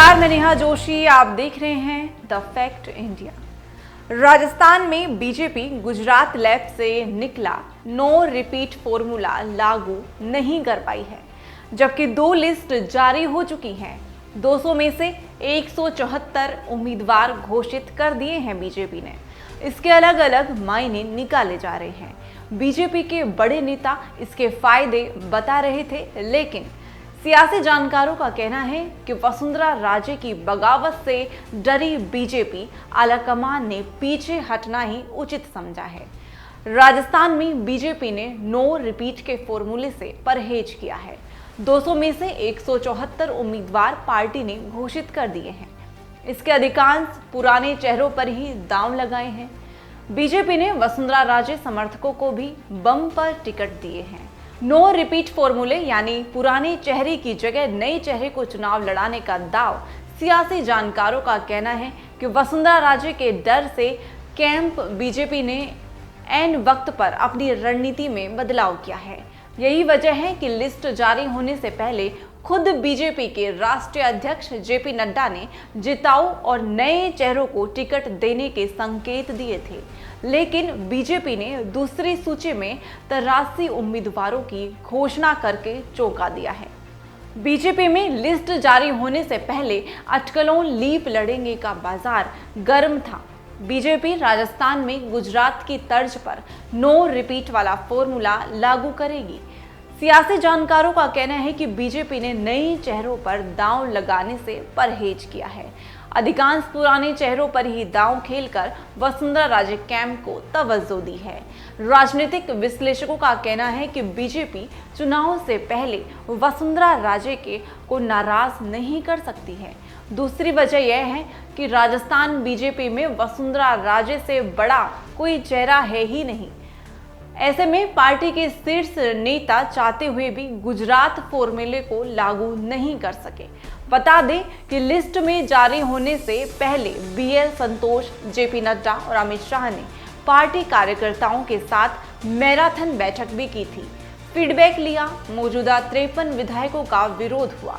नमस्कार, मैं नेहा जोशी। आप देख रहे हैं द फैक्ट इंडिया। राजस्थान में बीजेपी गुजरात लैब से निकला नो रिपीट फॉर्मूला लागू नहीं कर पाई है, जबकि 2 लिस्ट जारी हो चुकी हैं। 200 में से 174 उम्मीदवार घोषित कर दिए हैं बीजेपी ने। इसके अलग अलग मायने निकाले जा रहे हैं। बीजेपी के बड़े नेता इसके फायदे बता रहे थे, लेकिन सियासी जानकारों का कहना है कि वसुंधरा राजे की बगावत से डरी बीजेपी आलाकमान ने पीछे हटना ही उचित समझा है। राजस्थान में बीजेपी ने नो रिपीट के फॉर्मूले से परहेज किया है। 200 में से 174 उम्मीदवार पार्टी ने घोषित कर दिए हैं। इसके अधिकांश पुराने चेहरों पर ही दांव लगाए हैं। बीजेपी ने वसुंधरा राजे समर्थकों को भी बम पर टिकट दिए हैं। नो रिपीट फॉर्मूले यानी पुराने चेहरे की जगह नए चेहरे को चुनाव लड़ाने का दाव। सियासी जानकारों का कहना है कि वसुंधरा राजे के डर से कैंप बीजेपी ने ऐन वक्त पर अपनी रणनीति में बदलाव किया है। यही वजह है कि लिस्ट जारी होने से पहले खुद बीजेपी के राष्ट्रीय अध्यक्ष जेपी नड्डा ने जिताऊ और नए चेहरों को टिकट देने के संकेत दिए थे, लेकिन बीजेपी ने दूसरी सूची में 83 उम्मीदवारों की घोषणा करके चौंका दिया है। बीजेपी में लिस्ट जारी होने से पहले अटकलों लीप लड़ेंगे का बाजार गर्म था। बीजेपी राजस्थान में गुजरात की तर्ज पर नो रिपीट वाला फॉर्मूला लागू करेगी। सियासी जानकारों का कहना है कि बीजेपी ने नए चेहरों पर दांव लगाने से परहेज किया है। अधिकांश पुराने चेहरों पर ही दांव खेलकर वसुंधरा राजे कैंप को तवज्जो दी है। राजनीतिक विश्लेषकों का कहना है कि बीजेपी चुनाव से पहले वसुंधरा राजे को नाराज नहीं कर सकती है। दूसरी वजह यह है कि राजस्थान बीजेपी में वसुंधरा राजे से बड़ा कोई चेहरा है ही नहीं। ऐसे में पार्टी के शीर्ष नेता चाहते हुए भी गुजरात फॉर्मूले को लागू नहीं कर सके। बता दें कि लिस्ट में जारी होने से पहले बीएल संतोष, जेपी नड्डा और अमित शाह ने पार्टी कार्यकर्ताओं के साथ मैराथन बैठक भी की थी। फीडबैक लिया। मौजूदा 53 विधायकों का विरोध हुआ।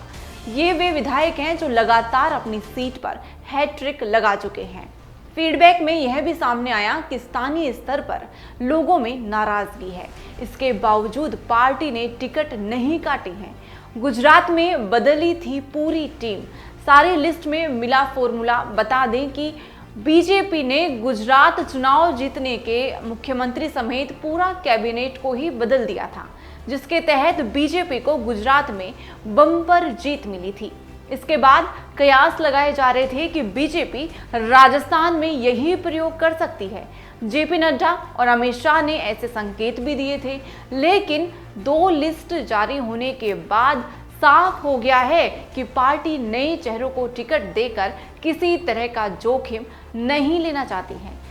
ये वे विधायक हैं जो लगातार अपनी सीट पर हैट्रिक लगा चुके हैं। फीडबैक में यह भी सामने आया कि स्थानीय स्तर पर लोगों में नाराजगी है। इसके बावजूद पार्टी ने टिकट नहीं काटी है। गुजरात में बदली थी पूरी टीम। सारी लिस्ट में मिला फॉर्मूला। बता दें कि बीजेपी ने गुजरात चुनाव जीतने के मुख्यमंत्री समेत पूरा कैबिनेट को ही बदल दिया था, जिसके तहत बीजेपी को गुजरात में बम्पर जीत मिली थी। इसके बाद कयास लगाए जा रहे थे कि बीजेपी राजस्थान में यही प्रयोग कर सकती है। जेपी नड्डा और अमित शाह ने ऐसे संकेत भी दिए थे, लेकिन 2 लिस्ट जारी होने के बाद साफ हो गया है कि पार्टी नए चेहरों को टिकट देकर किसी तरह का जोखिम नहीं लेना चाहती है।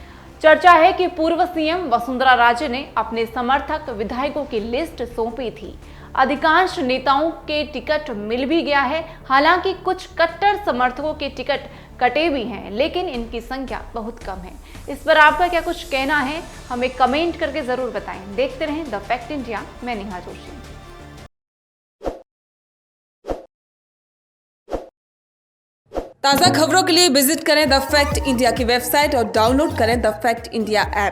चर्चा है कि पूर्व सीएम वसुंधरा राजे ने अपने समर्थक विधायकों की लिस्ट सौंपी थी। अधिकांश नेताओं के टिकट मिल भी गया है। हालांकि कुछ कट्टर समर्थकों के टिकट कटे भी हैं, लेकिन इनकी संख्या बहुत कम है। इस पर आपका क्या कुछ कहना है, हमें कमेंट करके जरूर बताएं। देखते रहें द फैक्ट इंडिया। मैं नेहा जोशी। ताज़ा खबरों के लिए विजिट करें द फैक्ट इंडिया की वेबसाइट और डाउनलोड करें द फैक्ट इंडिया ऐप।